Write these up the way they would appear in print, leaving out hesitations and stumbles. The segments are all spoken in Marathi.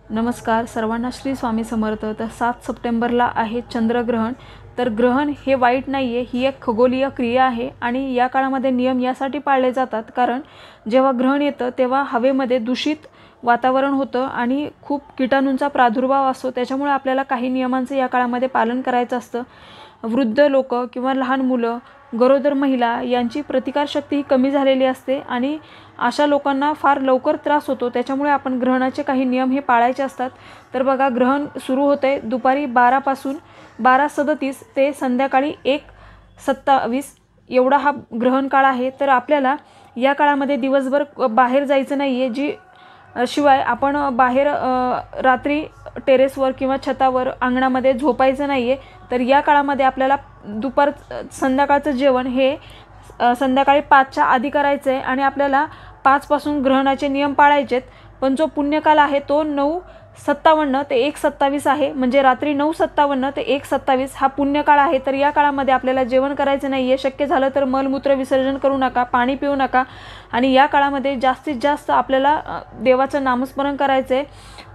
नमस्कार सर्वांना, श्री स्वामी समर्थ। तर 7 सप्टेंबरला आहे चंद्रग्रहण। तर ग्रहण हे वाईट नाही आहे, ही एक खगोलीय क्रिया आहे आणि या काळामध्ये नियम यासाठी पाळले जातात कारण जेव्हा ग्रहण येतं तेव्हा हवेमध्ये दूषित वातावरण होतं आणि खूप कीटाणूंचा प्रादुर्भाव असतो। त्याच्यामुळे आपल्याला काही नियमांचं या काळामध्ये पालन करायचं असतं। वृद्ध लोक किंवा लहान मुलं, गरोदर महिला यांची प्रतिकारशक्ती कमी झालेली असते आणि अशा लोकांना फार लवकर त्रास होतो। त्याच्यामुळे आपण ग्रहणाचे काही नियम हे पाळायचे असतात। तर बघा, ग्रहण सुरू होते दुपारी 12 पासून 12:37 ते संध्याकाळी 1:27 एवढा हा ग्रहण काळ आहे। तर आपल्याला या काळामध्ये दिवसभर बाहेर जायचं नाही आहे। शिवाय आपण बाहेर रात्री टेरेसवर किंवा छतावर अंगणामध्ये झोपायचं नाही आहे। तर या काळामध्ये आपल्याला संध्याकाळचं जेवण हे संध्याकाळी 5च्या आधी करायचं आहे आणि आपल्याला 5 पासून ग्रहणाचे नियम पाळायचे आहेत। पण जो पुण्यकाल आहे तो 9:57 ते 1:27 आहे, म्हणजे रात्री 9:57 ते 1:27 हा पुण्यकाळ आहे। तर या काळामध्ये आपल्याला जेवण करायचं नाही आहे। शक्य झालं तर मलमूत्र विसर्जन करू नका, पाणी पिऊ नका आणि या काळामध्ये जास्तीत जास्त आपल्याला देवाचं नामस्मरण करायचं आहे,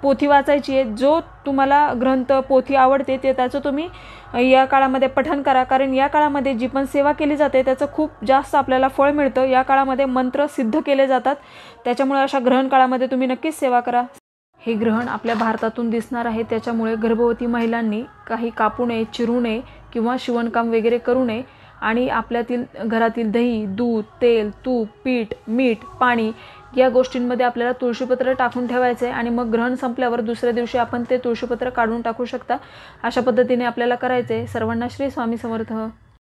पोथी वाचायची आहे। जो तुम्हाला ग्रंथ पोथी आवडते ते त्याचं तुम्ही या काळामध्ये पठण करा, कारण या काळामध्ये जी पण सेवा केली जाते त्याचं खूप जास्त आपल्याला फळ मिळतं। या काळामध्ये मंत्र सिद्ध केले जातात, त्याच्यामुळे अशा ग्रहण काळामध्ये तुम्ही नक्कीच सेवा करा। हे ग्रहण आपल्या भारतातून दिसणार आहे, त्याच्यामुळे गर्भवती महिलांनी काही कापू नये, चिरू नये किंवा शिवणकाम वगैरे करू नये आणि आपल्यातील घरातील दही, दूध, तेल, तूप, पीठ, मीठ, पाणी या गोष्टींमध्ये आपल्याला तुळशीपत्र टाकून ठेवायचे आहे आणि मग ग्रहण संपल्यावर दुसऱ्या दिवशी आपण ते तुळशीपत्र काढून टाकू शकता। अशा पद्धतीने आपल्याला करायचे आहे। सर्वांना श्री स्वामी समर्थ।